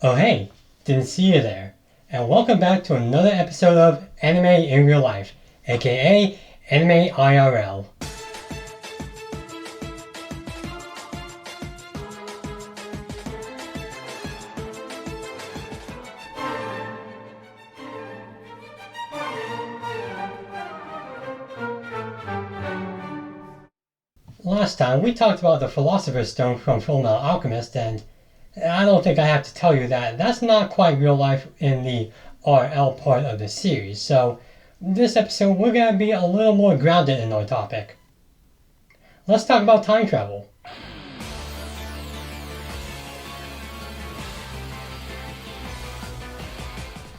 Oh hey, didn't see you there. And welcome back to another episode of Anime in Real Life, aka Anime IRL. Last time we talked about the Philosopher's Stone from Fullmetal Alchemist, and I don't think I have to tell you that that's not quite real life in the RL part of the series, so this episode we're going to be a little more grounded in our topic. Let's talk about time travel.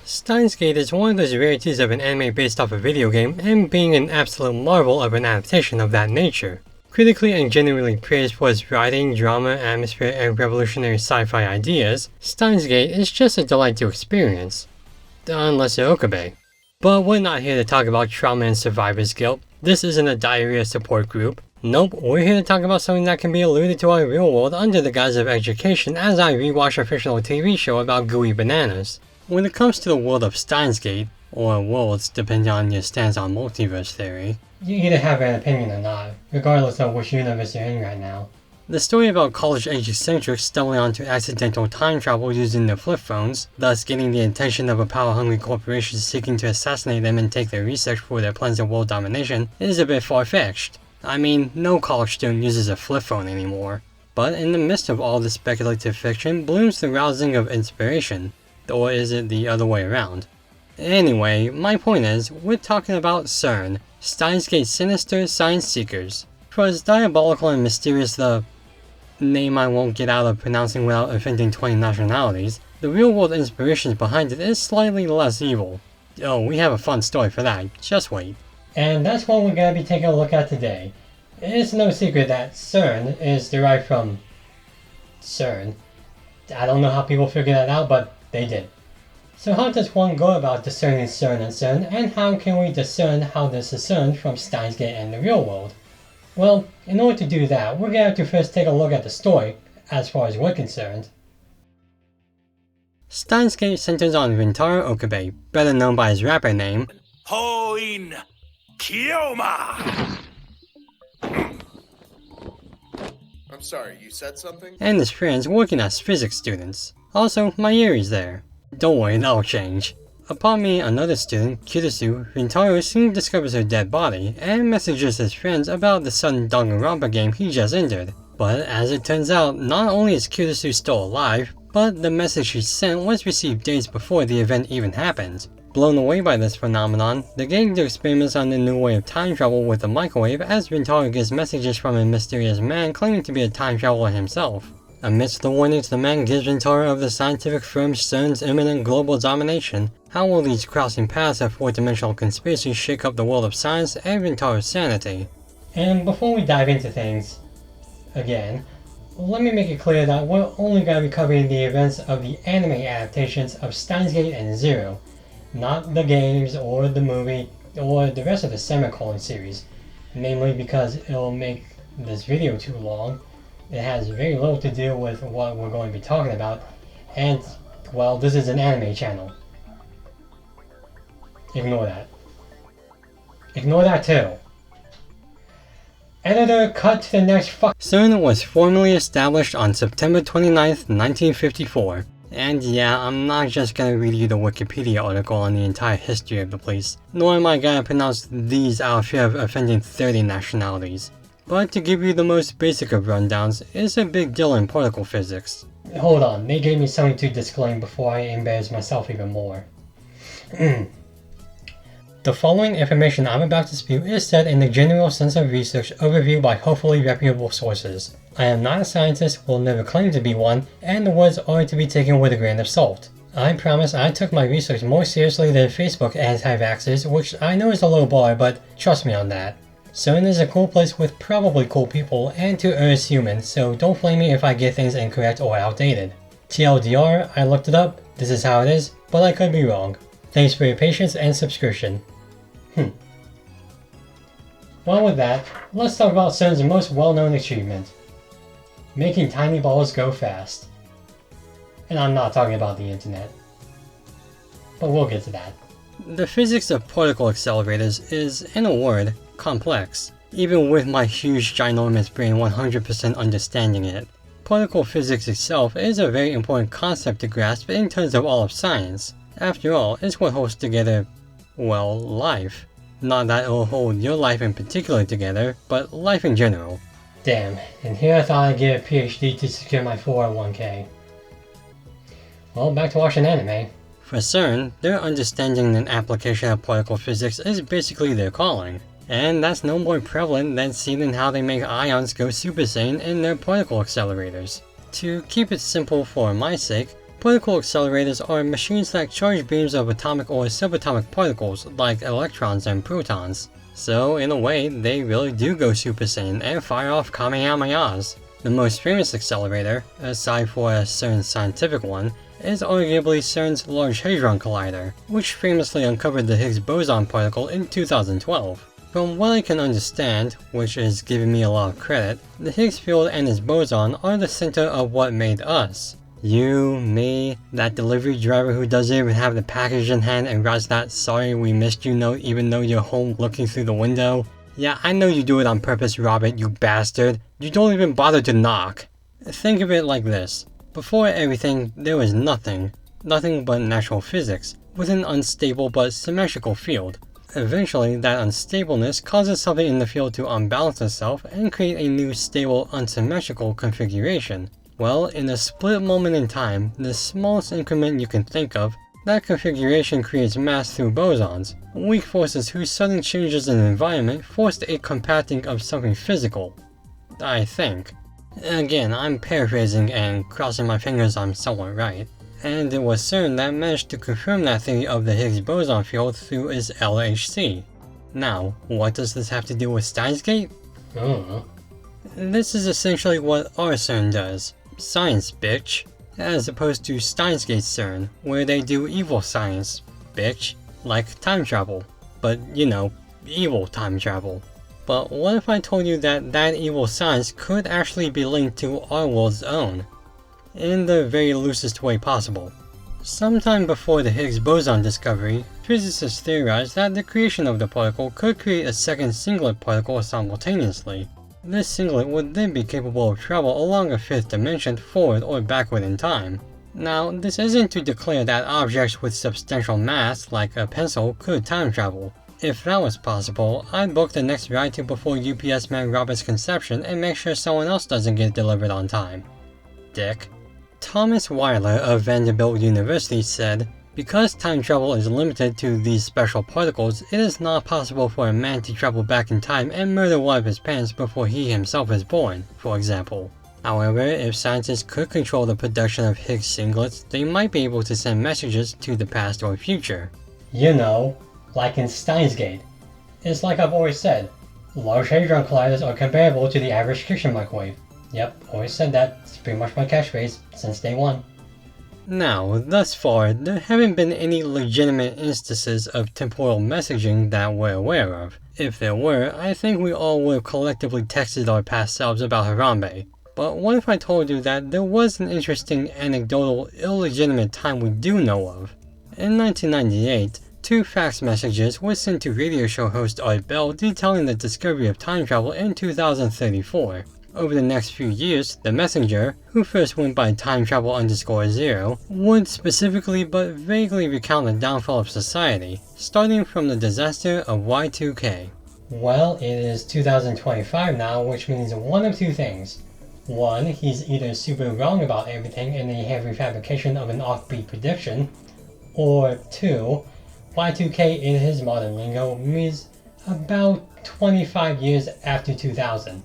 Steins Gate is one of those rarities of an anime based off a video game, and being an absolute marvel of an adaptation of that nature. Critically and genuinely praised for its writing, drama, atmosphere, and revolutionary sci-fi ideas, Steins Gate is just a delight to experience. Unless you're Okabe. But we're not here to talk about trauma and survivor's guilt. This isn't a diarrhea support group. Nope, we're here to talk about something that can be alluded to our real world under the guise of education as I rewatch a fictional TV show about gooey bananas. When it comes to the world of Steins Gate, or worlds depending on your stance on multiverse theory, you either have an opinion or not, regardless of which universe you're in right now. The story about college-age eccentrics stumbling onto accidental time travel using their flip phones, thus getting the attention of a power-hungry corporation seeking to assassinate them and take their research for their plans of world domination, is a bit far-fetched. I mean, no college student uses a flip phone anymore. But in the midst of all this speculative fiction blooms the rousing of inspiration. Or is it the other way around? Anyway, my point is, we're talking about CERN, Steins Gate's sinister science seekers. For as diabolical and mysterious the name I won't get out of pronouncing without offending 20 nationalities, the real-world inspirations behind it is slightly less evil. Oh, we have a fun story for that, just wait. And that's what we're going to be taking a look at today. It's no secret that CERN is derived from CERN. I don't know how people figured that out, but they did. So how does one go about discerning CERN and CERN, and how can we discern how this is CERN from Steins Gate and the real world? Well, in order to do that, we're going to have to first take a look at the story, as far as we're concerned. Steins Gate centers on Rintaro Okabe, better known by his rapper name, Hoin Kiyoma! I'm sorry, you said something? And his friends working as physics students. Also, my Yuri's there. Don't worry, that'll change. Upon meeting another student, Kirisu, Rintaro soon discovers her dead body, and messages his friends about the sudden Danganronpa game he just entered. But as it turns out, not only is Kirisu still alive, but the message she sent was received days before the event even happened. Blown away by this phenomenon, the gang do experiments on the new way of time travel with a microwave as Rintaro gets messages from a mysterious man claiming to be a time traveler himself. Amidst the warnings the man gives Rintaro of the scientific firm CERN's imminent global domination, how will these crossing paths of four-dimensional conspiracies shake up the world of science and Rintaro's sanity? And before we dive into things, again, let me make it clear that we're only going to be covering the events of the anime adaptations of Steins Gate and Zero, not the games or the movie or the rest of the Semicolon series, namely because it'll make this video too long. It has very little to do with what we're going to be talking about, and, well, this is an anime channel. Ignore that. Ignore that too. Editor, cut to the next CERN was formally established on September 29th, 1954. And yeah, I'm not just gonna read you the Wikipedia article on the entire history of the place, nor am I gonna pronounce these out of fear of offending 30 nationalities. But to give you the most basic of rundowns, it's a big deal in particle physics. Hold on, they gave me something to disclaim before I embarrass myself even more. The following information I'm about to spew is said in the general sense of research overviewed by hopefully reputable sources. I am not a scientist, will never claim to be one, and the words are to be taken with a grain of salt. I promise I took my research more seriously than Facebook anti-vaxxers, which I know is a low bar, but trust me on that. CERN is a cool place with probably cool people, and to err is human, so don't blame me if I get things incorrect or outdated. TLDR, I looked it up, this is how it is, but I could be wrong. Thanks for your patience and subscription. Well, with that, let's talk about CERN's most well-known achievement. Making tiny balls go fast. And I'm not talking about the internet. But we'll get to that. The physics of particle accelerators is, in a word, complex, even with my huge ginormous brain 100% understanding it. Particle physics itself is a very important concept to grasp in terms of all of science. After all, it's what holds together, well, life. Not that it'll hold your life in particular together, but life in general. Damn, and here I thought I'd get a PhD to secure my 401k. Well, back to watching anime. For CERN, their understanding and application of particle physics is basically their calling. And that's no more prevalent than seeing how they make ions go Super Saiyan in their particle accelerators. To keep it simple for my sake, particle accelerators are machines that charge beams of atomic or subatomic particles like electrons and protons. So in a way, they really do go Super Saiyan and fire off Kamehamehas. The most famous accelerator, aside for a CERN scientific one, is arguably CERN's Large Hadron Collider, which famously uncovered the Higgs boson particle in 2012. From what I can understand, which is giving me a lot of credit, the Higgs field and its boson are the center of what made us. You, me, that delivery driver who doesn't even have the package in hand and writes that "sorry we missed you" note even though you're home looking through the window. Yeah, I know you do it on purpose, Robert, you bastard. You don't even bother to knock. Think of it like this. Before everything, there was nothing but natural physics, with an unstable but symmetrical field. Eventually, that unstableness causes something in the field to unbalance itself and create a new stable, unsymmetrical configuration. Well, in a split moment in time, the smallest increment you can think of, that configuration creates mass through bosons, weak forces whose sudden changes in the environment forced a compacting of something physical. I think. Again, I'm paraphrasing and crossing my fingers I'm somewhat right. And it was CERN that managed to confirm that theory of the Higgs boson field through its LHC. Now, what does this have to do with Steins Gate? This is essentially what our CERN does. Science, bitch. As opposed to Steins Gate CERN, where they do evil science, bitch. Like time travel. But, you know, evil time travel. But what if I told you that that evil science could actually be linked to our world's own? In the very loosest way possible. Sometime before the Higgs boson discovery, physicists theorized that the creation of the particle could create a second singlet particle simultaneously. This singlet would then be capable of travel along a fifth dimension forward or backward in time. Now, this isn't to declare that objects with substantial mass, like a pencil, could time travel. If that was possible, I'd book the next ride to before UPS man Robert's conception and make sure someone else doesn't get delivered on time. Dick. Thomas Weiler of Vanderbilt University said, "Because time travel is limited to these special particles, it is not possible for a man to travel back in time and murder one of his parents before he himself is born, for example. However, if scientists could control the production of Higgs singlets, they might be able to send messages to the past or future." You know, like in Steins Gate. It's like I've always said, Large Hadron Colliders are comparable to the average kitchen microwave. Yep, always said that. It's pretty much my catchphrase since day one. Now, thus far, there haven't been any legitimate instances of temporal messaging that we're aware of. If there were, I think we all would have collectively texted our past selves about Harambe. But what if I told you that there was an interesting anecdotal, illegitimate time we do know of? In 1998, 2 fax messages were sent to radio show host Art Bell detailing the discovery of time travel in 2034. Over the next few years, the messenger, who first went by timetravel_0, would specifically but vaguely recount the downfall of society, starting from the disaster of Y2K. Well, it is 2025 now, which means one of two things. One, he's either super wrong about everything and a heavy fabrication of an offbeat prediction, or two, Y2K in his modern lingo means about 25 years after 2000.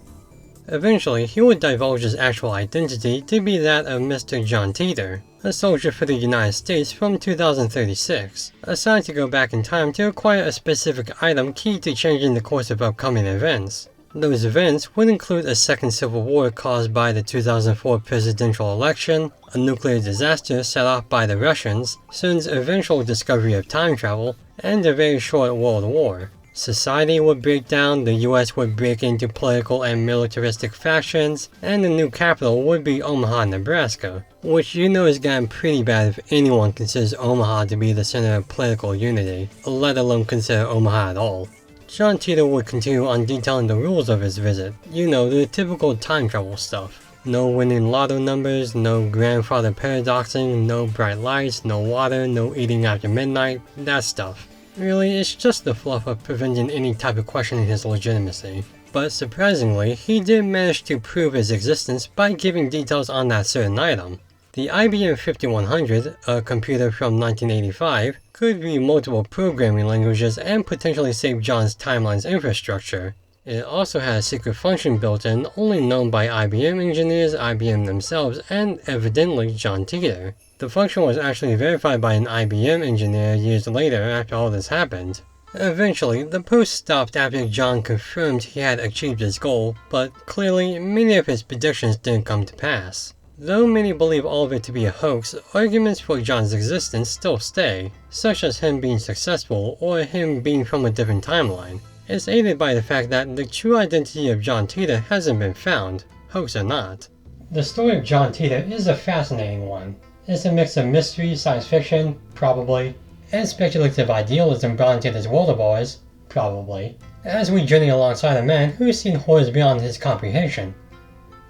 Eventually, he would divulge his actual identity to be that of Mr. John Titor, a soldier for the United States from 2036, assigned to go back in time to acquire a specific item key to changing the course of upcoming events. Those events would include a second civil war caused by the 2004 presidential election, a nuclear disaster set off by the Russians, CERN's eventual discovery of time travel, and a very short world war. Society would break down, the US would break into political and militaristic factions, and the new capital would be Omaha, Nebraska, which you know has gotten pretty bad if anyone considers Omaha to be the center of political unity, let alone consider Omaha at all. John Titor would continue on detailing the rules of his visit, you know, the typical time travel stuff. No winning lotto numbers, no grandfather paradoxing, no bright lights, no water, no eating after midnight, that stuff. Really, it's just the fluff of preventing any type of questioning his legitimacy. But surprisingly, he did manage to prove his existence by giving details on that certain item. The IBM 5100, a computer from 1985, could read multiple programming languages and potentially save John's timeline's infrastructure. It also had a secret function built in only known by IBM engineers, IBM themselves, and evidently John Titor. The function was actually verified by an IBM engineer years later after all this happened. Eventually, the post stopped after John confirmed he had achieved his goal, but clearly many of his predictions didn't come to pass. Though many believe all of it to be a hoax, arguments for John's existence still stay, such as him being successful or him being from a different timeline. It's aided by the fact that the true identity of John Titor hasn't been found, hoax or not. The story of John Titor is a fascinating one. It's a mix of mystery, science fiction, probably, and speculative idealism brought into this world of ours, probably, as we journey alongside a man who's seen horrors beyond his comprehension,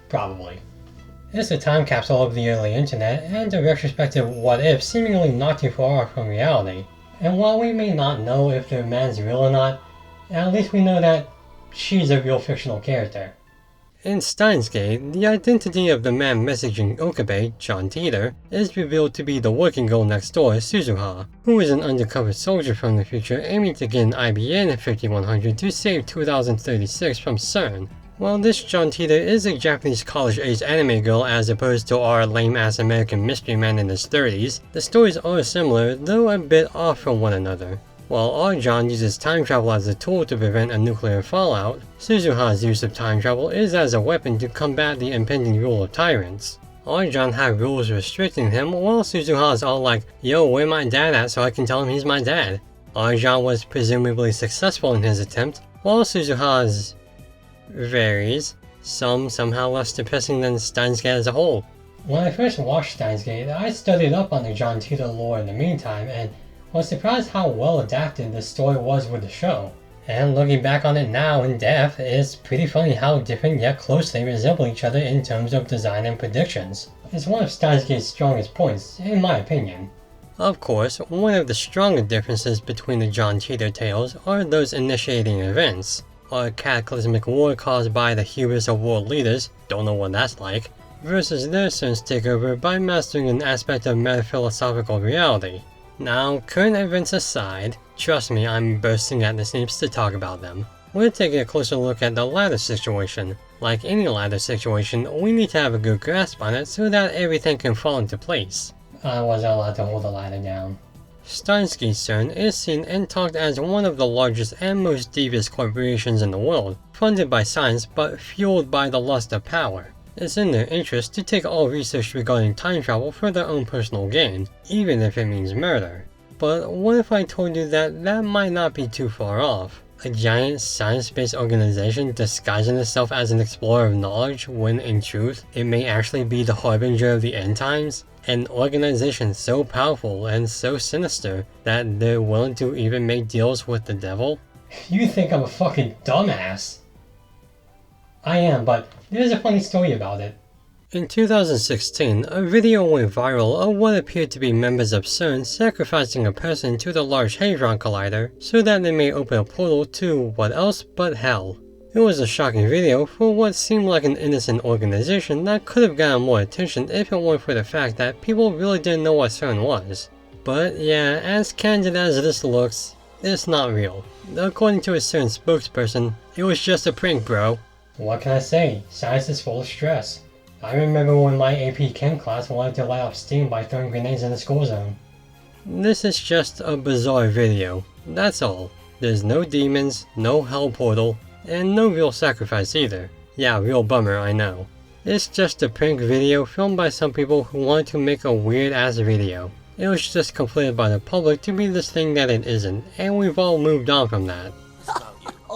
probably. It's a time capsule of the early internet and a retrospective what-if seemingly not too far off from reality. And while we may not know if the man's real or not, at least we know that she's a real fictional character. In Steins Gate, the identity of the man messaging Okabe, John Titor, is revealed to be the working girl next door, Suzuha, who is an undercover soldier from the future aiming to get an IBM 5100 to save 2036 from CERN. While this John Titor is a Japanese college-age anime girl as opposed to our lame-ass American mystery man in his 30s, the stories are similar, though a bit off from one another. While our John uses time travel as a tool to prevent a nuclear fallout, Suzuha's use of time travel is as a weapon to combat the impending rule of tyrants. Our John had rules restricting him, while Suzuha's all like, yo, where my dad at so I can tell him he's my dad. Our John was presumably successful in his attempt, while Suzuha's varies, some somehow less depressing than Steins Gate as a whole. When I first watched Steins Gate, I studied up on the John Titor lore in the meantime, and was surprised how well adapted the story was with the show. And looking back on it now in depth, it's pretty funny how different yet close they resemble each other in terms of design and predictions. It's one of Steins Gate's strongest points, in my opinion. Of course, one of the stronger differences between the John Titor tales are those initiating events. A cataclysmic war caused by the hubris of world leaders, don't know what that's like, versus their CERN's takeover by mastering an aspect of metaphilosophical reality. Now, current events aside, trust me, I'm bursting at the seams to talk about them. We're taking a closer look at the latter situation. Like any latter situation, we need to have a good grasp on it so that everything can fall into place. I wasn't allowed to hold the ladder down. Steins Gate CERN is seen and talked as one of the largest and most devious corporations in the world, funded by science but fueled by the lust of power. It's in their interest to take all research regarding time travel for their own personal gain, even if it means murder. But what if I told you that that might not be too far off? A giant science-based organization disguising itself as an explorer of knowledge when in truth, it may actually be the harbinger of the end times? An organization so powerful and so sinister that they're willing to even make deals with the devil? You think I'm a fucking dumbass. I am, but there's a funny story about it. In 2016, a video went viral of what appeared to be members of CERN sacrificing a person to the Large Hadron Collider so that they may open a portal to what else but hell. It was a shocking video for what seemed like an innocent organization that could have gotten more attention if it weren't for the fact that people really didn't know what CERN was. But yeah, as candid as this looks, it's not real. According to a CERN spokesperson, it was just a prank, bro. What can I say? Science is full of stress. I remember when my AP Chem class wanted to light off steam by throwing grenades in the school zone. This is just a bizarre video, that's all. There's no demons, no hell portal, and no real sacrifice either. Yeah, real bummer, I know. It's just a prank video filmed by some people who wanted to make a weird ass video. It was just completed by the public to be this thing that it isn't, and we've all moved on from that.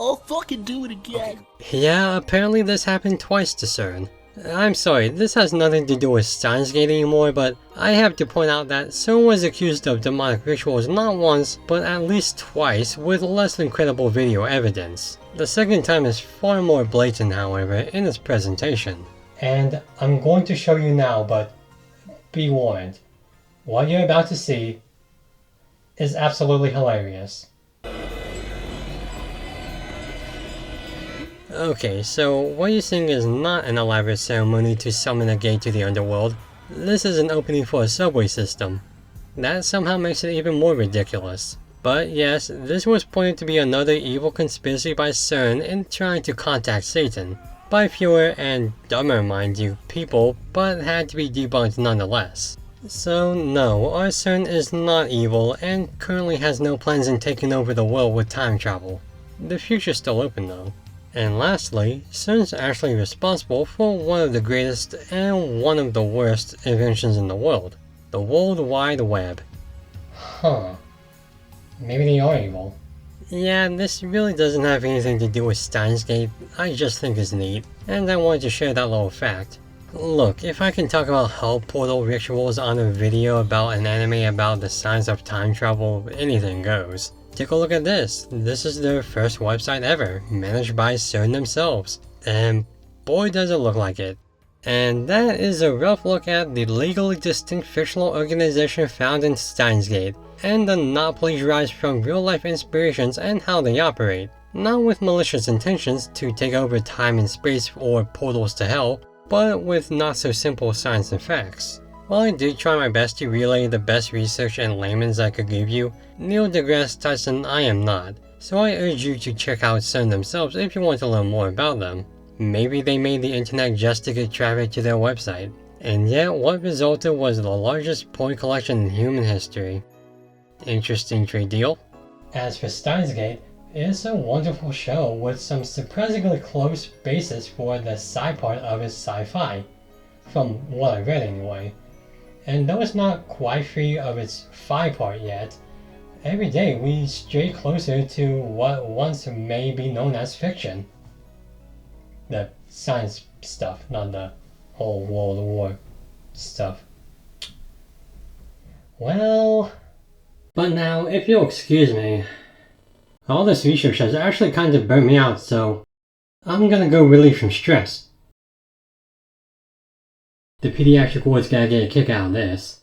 I'll fucking do it again. Yeah, apparently this happened twice to CERN. I'm sorry, this has nothing to do with Steins Gate anymore, but I have to point out that CERN was accused of demonic rituals not once, but at least twice, with less than credible video evidence. The second time is far more blatant, however, in its presentation. And I'm going to show you now, but be warned. What you're about to see is absolutely hilarious. Okay, so what you're seeing is not an elaborate ceremony to summon a gate to the underworld. This is an opening for a subway system. That somehow makes it even more ridiculous. But yes, this was pointed to be another evil conspiracy by CERN in trying to contact Satan. By fewer and dumber, mind you, people, but had to be debunked nonetheless. So no, our CERN is not evil and currently has no plans in taking over the world with time travel. The future's still open though. And lastly, CERN's actually responsible for one of the greatest and one of the worst inventions in the world, the World Wide Web. Huh. Maybe they are evil. Yeah, this really doesn't have anything to do with Steins Gate, I just think it's neat, and I wanted to share that little fact. Look, if I can talk about hell portal rituals on a video about an anime about the science of time travel, anything goes. Take a look at this. This is their first website ever, managed by CERN themselves. And boy does it look like it. And that is a rough look at the legally distinct fictional organization found in Steins Gate, and the not plagiarized from real life inspirations and how they operate. Not with malicious intentions to take over time and space or portals to hell, but with not so simple science and facts. While I did try my best to relay the best research and layman's I could give you, Neil deGrasse Tyson I am not, so I urge you to check out CERN themselves if you want to learn more about them. Maybe they made the internet just to get traffic to their website. And yet what resulted was the largest porn collection in human history. Interesting trade deal. As for Steins Gate, it's a wonderful show with some surprisingly close basis for the sci part of its sci-fi, from what I read anyway. And though it's not quite free of its fi part yet, every day we stray closer to what once may be known as fiction. The science stuff, not the whole World War stuff. Well... But now, if you'll excuse me, all this research has actually kind of burnt me out, so I'm gonna go relieve some stress. The pediatric ward's gotta get a kick out of this.